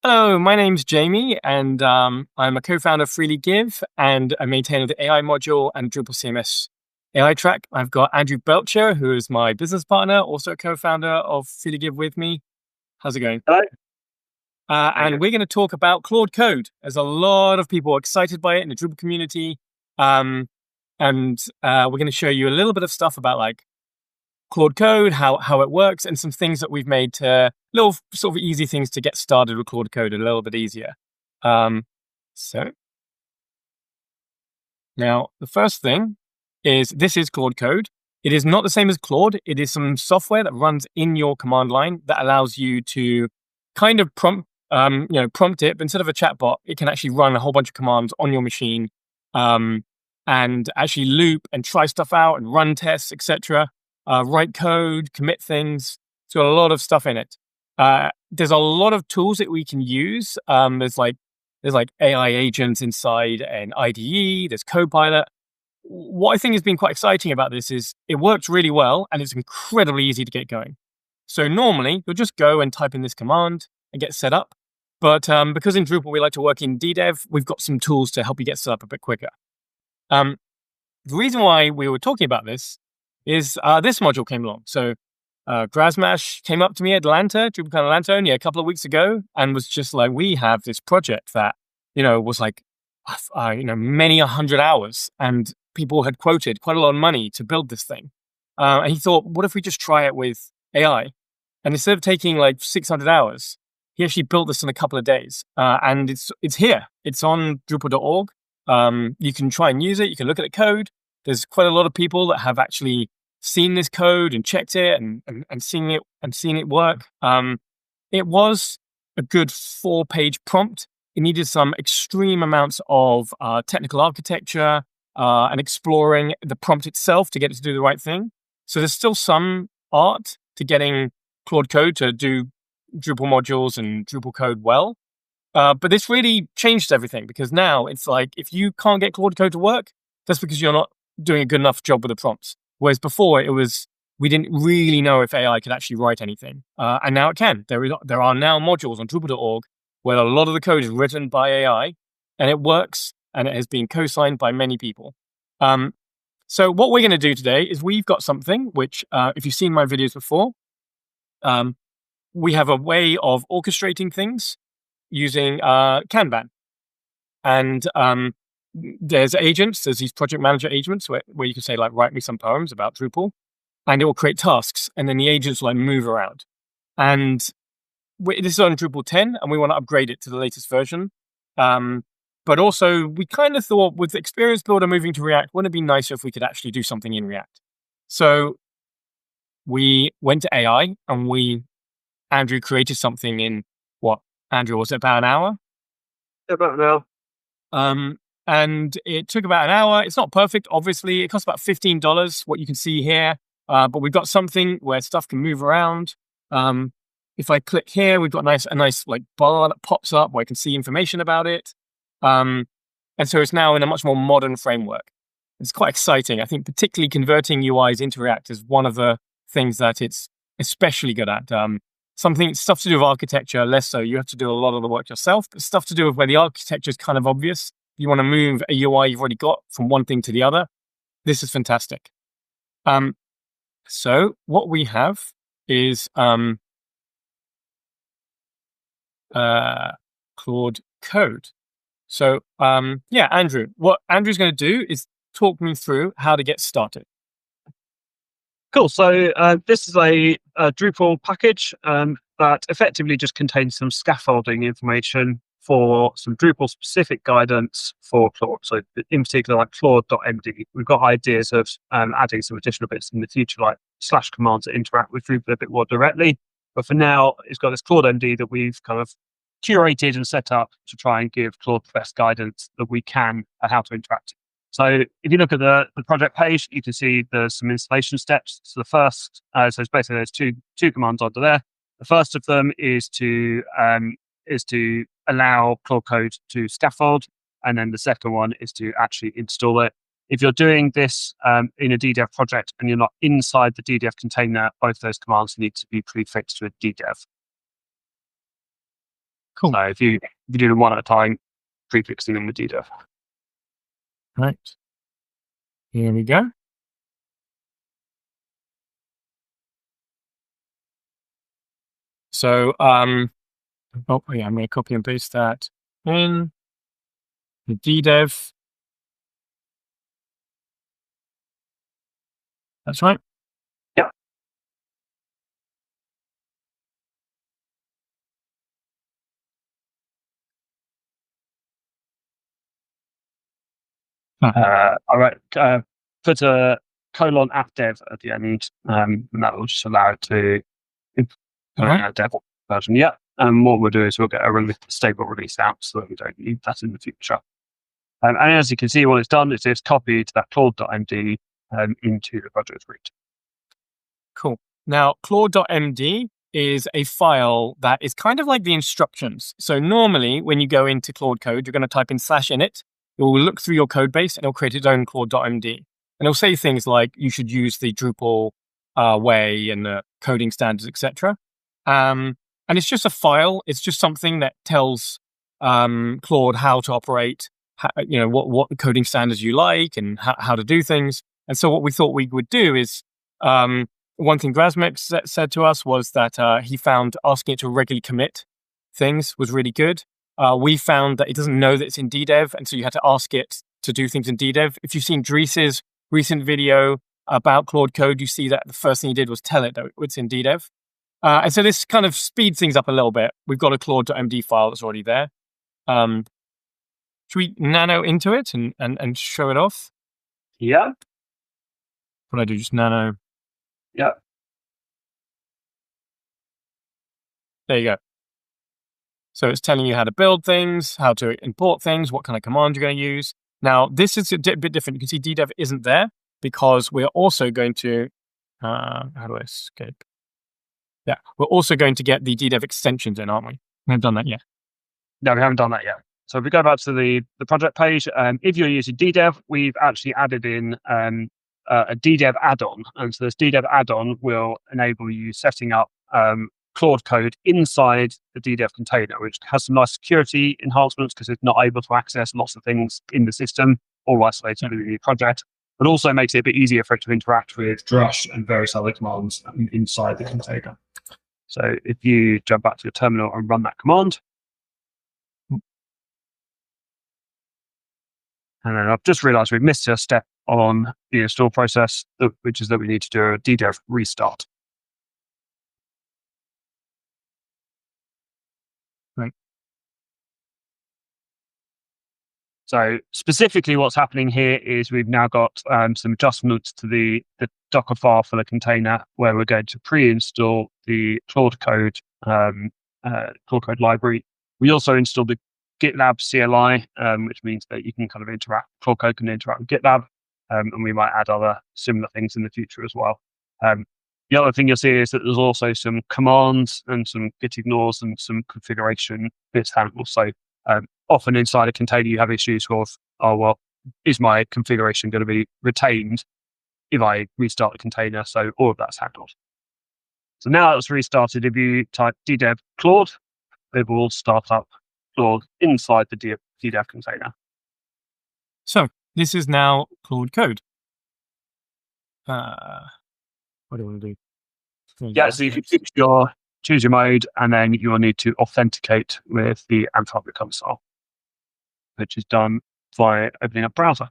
Hello, my name's Jamie, and I'm a co-founder of Freely Give and a maintainer of the AI module and Drupal CMS AI track. I've got Andrew Belcher, who is my business partner, also a co-founder of Freely Give with me. How's it going? Hello. And we're going to talk about Claude Code. There's a lot of people excited by it in the Drupal community. And we're going to show you a little bit of stuff about like Claude Code, how it works, and some things that we've made to little sort of easy things to get started with Claude Code a little bit easier. So now the first thing is this is Claude Code. It is not the same as Claude. It is some software that runs in your command line that allows you to kind of prompt it. But instead of a chatbot, it can actually run a whole bunch of commands on your machine, and actually loop and try stuff out and run tests, etc. Write code, commit things. It's got a lot of stuff in it. There's a lot of tools that we can use. There's like AI agents inside an IDE. There's Copilot. What I think has been quite exciting about this is it works really well and it's incredibly easy to get going. So normally you'll just go and type in this command and get set up. But because in Drupal we like to work in DDEV, we've got some tools to help you get set up a bit quicker. The reason why we were talking about this is this module came along. So Grasmash came up to me at Atlanta, DrupalCon Atlanta, only a couple of weeks ago, and was just like, we have this project that, was like, many 100 hours, and people had quoted quite a lot of money to build this thing. And he thought, what if we just try it with AI? And instead of taking like 600 hours, he actually built this in a couple of days. And it's here. It's on Drupal.org. You can try and use it. You can look at the code. There's quite a lot of people that have actually seen this code and checked it and seen it work. It was a good 4-page prompt. It needed some extreme amounts of technical architecture and exploring the prompt itself to get it to do the right thing. So there's still some art to getting Claude Code to do Drupal modules and Drupal code well. But this really changed everything, because now it's like, if you can't get Claude Code to work, that's because you're not doing a good enough job with the prompts. Whereas before we didn't really know if AI could actually write anything. And now it can. There are now modules on Drupal.org where a lot of the code is written by AI and it works, and it has been co-signed by many people. So what we're going to do today is we've got something which, if you've seen my videos before, we have a way of orchestrating things using Kanban. And there's agents, there's these project manager agents where you can say, like, write me some poems about Drupal, and it will create tasks, and then the agents will like move around. And this is on Drupal 10, and we want to upgrade it to the latest version. But also, we kind of thought with Experience Builder moving to React, wouldn't it be nicer if we could actually do something in React? So we went to AI, and Andrew created something in, what, Andrew, was it about an hour? About an hour. And it took about an hour. It's not perfect, obviously. It costs about $15, what you can see here. But we've got something where stuff can move around. If I click here, we've got a nice like bar that pops up where I can see information about it. And so it's now in a much more modern framework. It's quite exciting. I think particularly converting UIs into React is one of the things that it's especially good at. Stuff to do with architecture, less so. You have to do a lot of the work yourself, but stuff to do with where the architecture is kind of obvious. You want to move a UI you've already got from one thing to the other. This is fantastic. So what we have is Claude Code. So Andrew, what Andrew's going to do is talk me through how to get started. Cool. So this is a Drupal package that effectively just contains some scaffolding information for some Drupal specific guidance for Claude. So in particular, like Claude.md, we've got ideas of adding some additional bits in the future, like / commands that interact with Drupal a bit more directly. But for now, it's got this Claude.md that we've kind of curated and set up to try and give Claude the best guidance that we can on how to interact. So if you look at the project page, you can see there's some installation steps. So the first, so it's basically there's two commands under there. The first of them is to allow Claude Code to scaffold, and then the second one is to actually install it. If you're doing this in a DDEV project and you're not inside the DDEV container, both those commands need to be prefixed to a DDEV. Cool. So if you do them one at a time, prefixing them with DDEV. Right. Here we go. So, I'm going to copy and paste that in the DDEV. That's right. Yep. I write put a colon app dev at the end, and that will just allow it to dev version. Yeah. And what we'll do is we'll get a stable release out so that we don't need that in the future. And as you can see, what it's done is it's copied that Claude.md into the project root. Cool. Now, Claude.md is a file that is kind of like the instructions. So normally when you go into Claude Code, you're going to type in /init. It will look through your code base and it'll create its own Claude.md. And it'll say things like you should use the Drupal way and the coding standards, etc. And it's just a file. It's just something that tells Claude how to operate, what coding standards you like and how to do things. And so what we thought we would do is, one thing Grasmek said to us was that he found asking it to regularly commit things was really good. We found that it doesn't know that it's in DDEV, and so you had to ask it to do things in DDEV. If you've seen Dries' recent video about Claude Code, you see that the first thing he did was tell it that it's in DDEV. And so this kind of speeds things up a little bit. We've got a Claude.md file that's already there. Should we nano into it and show it off? Yeah. What do I do? Just nano. Yeah. There you go. So it's telling you how to build things, how to import things, what kind of command you're going to use. Now, this is a bit different. You can see DDEV isn't there because we're also going to, how do I escape? Yeah, we're also going to get the DDEV extensions in, aren't we? We haven't done that yet. No, we haven't done that yet. So if we go back to the project page, if you're using DDEV, we've actually added in a DDEV add-on. And so this DDEV add-on will enable you setting up Claude Code inside the DDEV container, which has some nice security enhancements because it's not able to access lots of things in the system, all isolated within the project, but also makes it a bit easier for it to interact with Drush and various other commands inside the container. So if you jump back to your terminal and run that command, and then I've just realized we've missed a step on the install process, which is that we need to do a DDEV restart. Right. So specifically what's happening here is we've now got some adjustments to the Docker file for the container where we're going to pre-install the Claude Code library. We also installed the GitLab CLI, which means that you can kind of Claude Code can interact with GitLab, and we might add other similar things in the future as well. The other thing you'll see is that there's also some commands and some git ignores and some configuration bits handled. So often inside a container, you have issues with, is my configuration going to be retained if I restart the container? So all of that's handled. So now it's restarted. If you type DDEV Claude, it will start up Claude inside the DDEV container. So this is now Claude Code. What do I want to do? Yeah, so you can choose your mode, and then you will need to authenticate with the Anthropic console, which is done by opening a browser.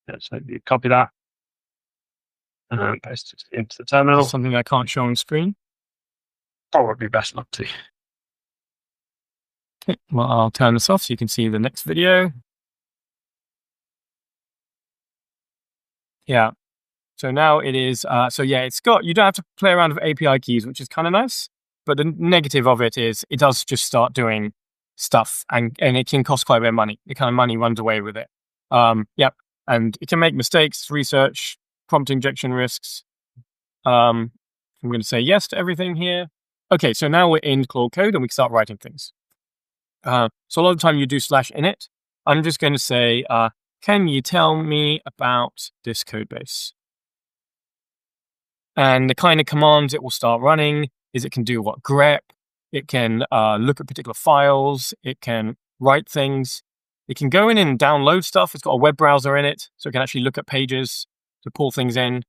Yeah, so you copy that and paste it into the terminal. Something I can't show on screen. Probably best not to. Okay, well, I'll turn this off so you can see the next video. Yeah. So now it is, you don't have to play around with API keys, which is kind of nice. But the negative of it is it does just start doing stuff and it can cost quite a bit of money. The kind of money runs away with it. Yep. And it can make mistakes, research, prompt injection risks. I'm going to say yes to everything here. Okay, so now we're in Claude Code and we can start writing things. So a lot of the time you do /init. I'm just going to say, can you tell me about this code base? And the kind of commands it will start running is it can do what grep, it can look at particular files, it can write things, it can go in and download stuff. It's got a web browser in it, so it can actually look at pages to pull things in.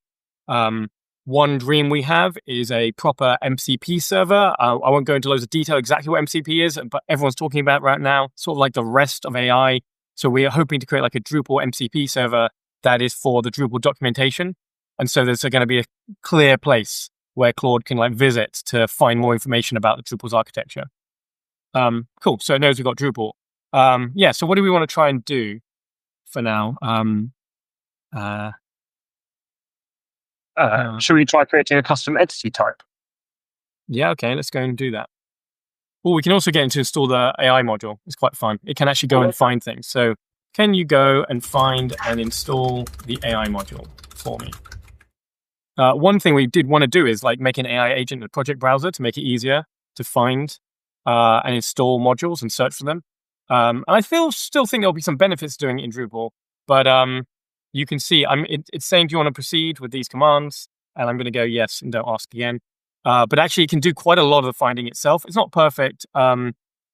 One dream we have is a proper MCP server. I won't go into loads of detail exactly what MCP is, but everyone's talking about it right now, sort of like the rest of AI. So we are hoping to create like a Drupal MCP server that is for the Drupal documentation. And so there's going to be a clear place where Claude can like visit to find more information about the Drupal's architecture. Cool. So it knows we've got Drupal. So what do we want to try and do for now? Should we try creating a custom entity type? Yeah, okay, let's go and do that. Well, we can also get into install the AI module. It's quite fun. It can actually go and find things. So can you go and find and install the AI module for me? One thing we did want to do is like make an AI agent in the project browser to make it easier to find and install modules and search for them. And I still think there'll be some benefits to doing it in Drupal, but you can see it's saying, do you want to proceed with these commands? And I'm going to go yes and don't ask again. But actually, it can do quite a lot of the finding itself. It's not perfect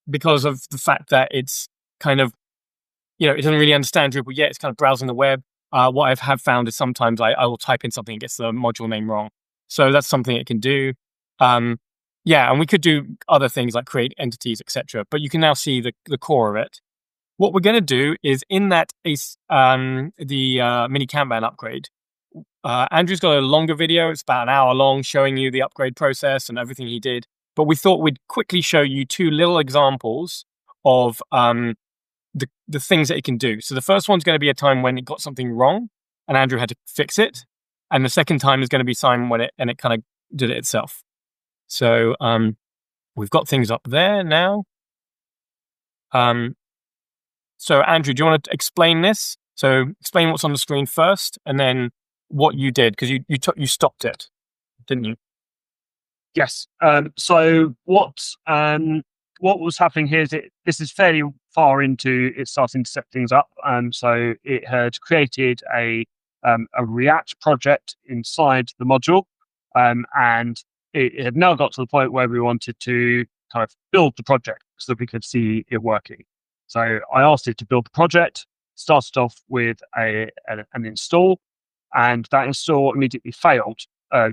because of the fact that it's kind of, it doesn't really understand Drupal yet. It's kind of browsing the web. What I have found is sometimes I will type in something and gets the module name wrong. So that's something it can do. And we could do other things like create entities, etc. But you can now see the core of it. What we're going to do is in that the mini Kanban upgrade, Andrew's got a longer video. It's about an hour long showing you the upgrade process and everything he did. But we thought we'd quickly show you two little examples of the things that it can do. So the first one's going to be a time when it got something wrong and Andrew had to fix it. And the second time is going to be time when it kind of did it itself. So we've got things up there now. So Andrew, do you want to explain this? So explain what's on the screen first and then what you did, because you stopped it, didn't you? Yes. So what was happening here is this is fairly far into it starting to set things up. So it had created a React project inside the module, and it had now got to the point where we wanted to kind of build the project so that we could see it working. So I asked it to build the project, started off with an install, and that install immediately failed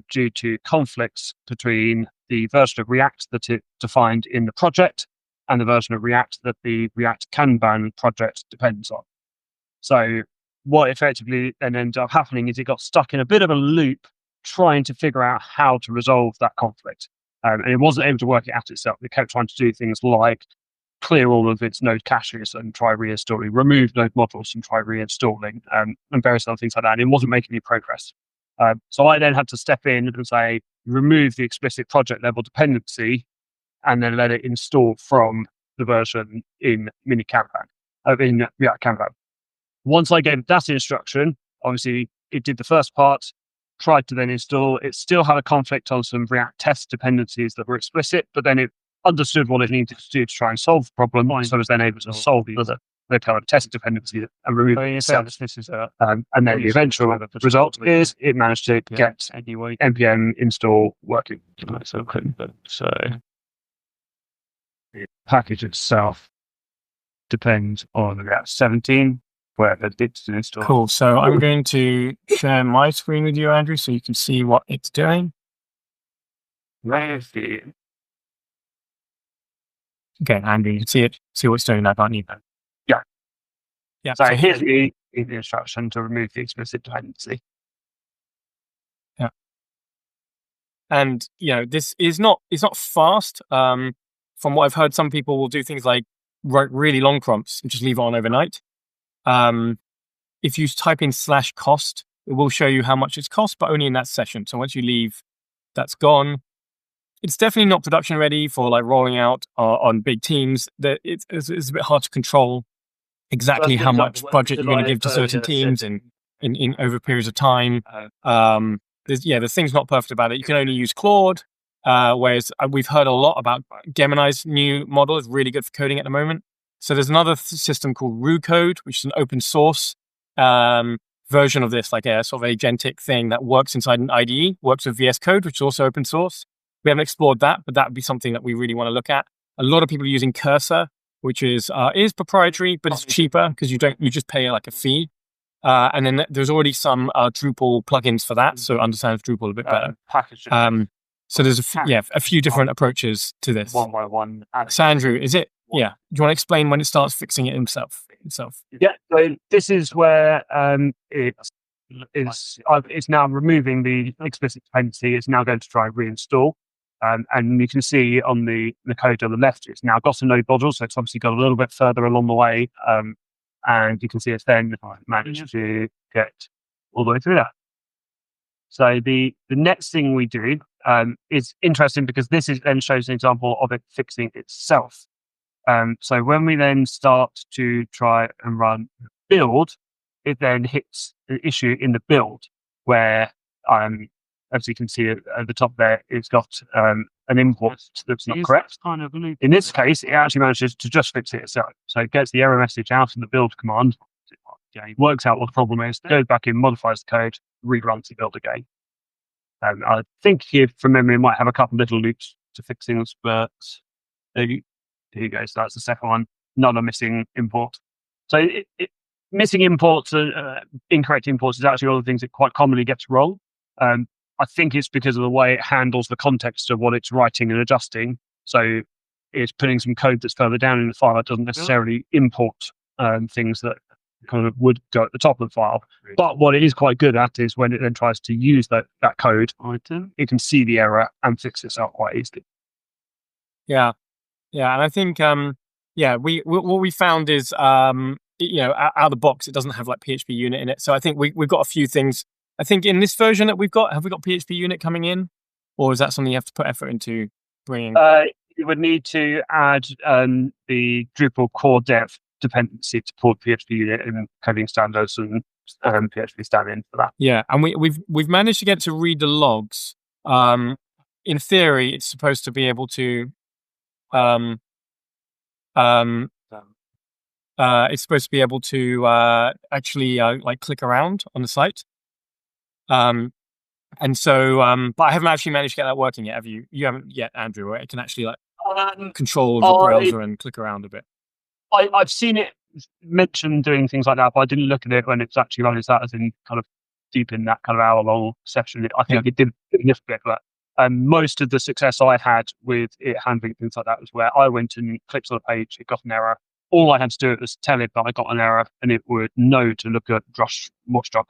due to conflicts between the version of React that it defined in the project and the version of React that the React Kanban project depends on. So what effectively then ended up happening is it got stuck in a bit of a loop trying to figure out how to resolve that conflict. And it wasn't able to work it out itself. It kept trying to do things like clear all of its node caches and try reinstalling, remove node modules and try reinstalling, and various other things like that. And it wasn't making any progress. So I then had to step in and say, remove the explicit project level dependency and then let it install from the version in mini Kanban, in React Kanban. Once I gave that instruction, obviously it did the first part, tried to then install. It still had a conflict on some React test dependencies that were explicit, but then it understood what it needed to do to try and solve the problem. So I was then able to solve the kind of test dependency and remove it itself. And then the eventual result is it managed to get npm install working. So the package itself depends on React 17, where it's installed. Cool. So I'm going to share my screen with you, Andrew, so you can see what it's doing. Okay, Andrew, you can see what it's doing now, can't you? Yeah. So here's the instruction to remove the explicit dependency. Yeah. And this is it's not fast. From what I've heard, some people will do things like write really long prompts and just leave it on overnight. If you type in /cost, it will show you how much it's cost, but only in that session. So once you leave, that's gone. It's definitely not production ready for like rolling out on big teams. That it's a bit hard to control exactly how much budget you're going to give to certain teams in over periods of time. The thing's not perfect about it. You can only use Claude, whereas we've heard a lot about Gemini's new model is really good for coding at the moment. So there's another system called Code, which is an open source version of this, like a sort of agentic thing that works inside an IDE, works with VS Code, which is also open source. We haven't explored that, but that would be something that we really want to look at. A lot of people are using Cursor, which is proprietary, but it's cheaper because you just pay like a fee. And then there's already some Drupal plugins for that, so it understands Drupal a bit better. So there's a few different approaches to this. One by one. So Andrew, is it? Yeah. Do you want to explain when it starts fixing it himself? Yeah. So this is where it's now removing the explicit dependency. It's now going to try reinstall. And you can see on the code on the left, it's now got a node module, so it's obviously got a little bit further along the way. And you can see it's then managed to get all the way through that. So the next thing we do is interesting because this then shows an example of it fixing itself. So when we then start to try and run build, it then hits an issue in the build where, as you can see at the top there, it's got an import that's not correct. In this case, it actually manages to just fix it itself. So it gets the error message out in the build command, works out what the problem is, goes back in, modifies the code, reruns the build again. I think here, from memory, it might have a couple little loops to fix things, but there you go. So that's the second one, not a missing import. So missing imports, incorrect imports is actually one of the things that quite commonly gets wrong. I think it's because of the way it handles the context of what it's writing and adjusting. So it's putting some code that's further down in the file that doesn't necessarily import things that kind of would go at the top of the file. But what it is quite good at is when it then tries to use that code item, it can see the error and fix itself quite easily. Yeah. And I think, what we found is, out of the box, it doesn't have like PHP unit in it. So I think we've got a few things. I think in this version that have we got PHP unit coming in? Or is that something you have to put effort into bringing? You would need to add the Drupal core dev dependency to support PHP unit and coding standards and PHP stand-in for that. Yeah, and we've managed to get to read the logs. In theory, it's supposed to be able to actually like click around on the site. And so, but I haven't actually managed to get that working yet. Have you? You haven't yet, Andrew, right? It can actually like control the browser and click around a bit. I've seen it mentioned doing things like that, but I didn't look at it when it's actually running that as in kind of deep in that kind of hour-long session. I think it did a little bit of that. And most of the success I had with it handling things like that was where I went and clicked on a page, it got an error. All I had to do was tell it that I got an error, and it would know to look at Drush Watchdog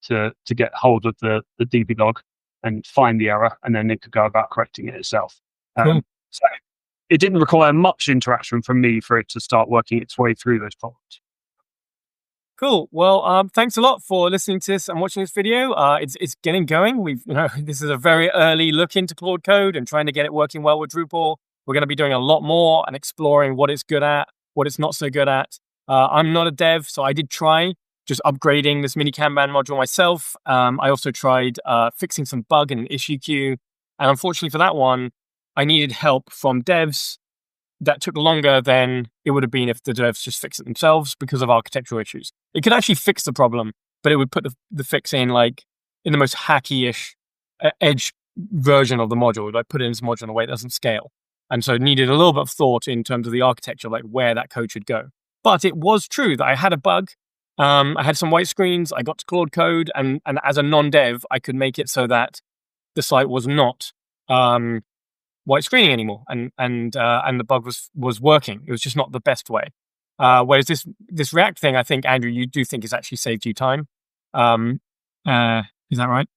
to get hold of the DB log and find the error, and then it could go about correcting it itself. Cool. So it didn't require much interaction from me for it to start working its way through those problems. Cool. Well, thanks a lot for listening to this and watching this video. It's getting going. This is a very early look into Claude Code and trying to get it working well with Drupal. We're going to be doing a lot more and exploring what it's good at, what it's not so good at. I'm not a dev, so I did try just upgrading this mini Kanban module myself. I also tried fixing some bug in an issue queue. And unfortunately for that one, I needed help from devs. That took longer than it would have been if the devs just fixed it themselves because of architectural issues. It could actually fix the problem, but it would put the fix in like in the most hacky-ish edge version of the module. It would put it in this module in a way that doesn't scale. And so it needed a little bit of thought in terms of the architecture, like where that code should go. But it was true that I had a bug. I had some white screens. I got to Claude Code, and as a non-dev, I could make it so that the site was not white screening anymore, and the bug was working. It was just not the best way. Whereas this React thing, I think, Andrew, you do think it's actually saved you time. Is that right?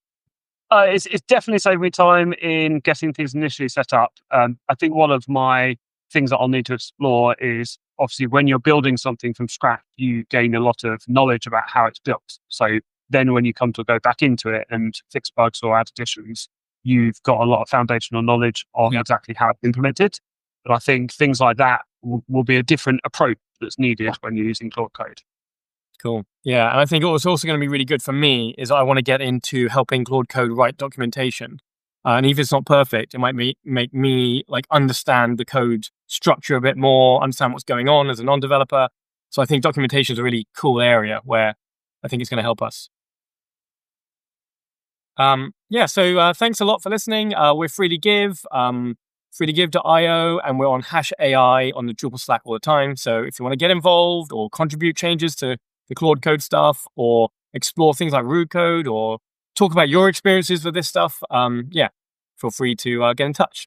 It's definitely saved me time in getting things initially set up. I think one of my things that I'll need to explore is obviously when you're building something from scratch, you gain a lot of knowledge about how it's built. So then when you come to go back into it and fix bugs or add additions, you've got a lot of foundational knowledge on exactly how it's implemented. But I think things like that will be a different approach that's needed when you're using Claude Code. Cool. Yeah. And I think what's also going to be really good for me is I want to get into helping Claude Code write documentation. And even if it's not perfect, it might make me like understand the code structure a bit more, understand what's going on as a non-developer. So I think documentation is a really cool area where I think it's going to help us. So thanks a lot for listening. We're FreelyGive, FreelyGive.io, and we're on #AI on the Drupal Slack all the time. So if you want to get involved or contribute changes to the Claude Code stuff, or explore things like Rude Code, or talk about your experiences with this stuff, feel free to get in touch.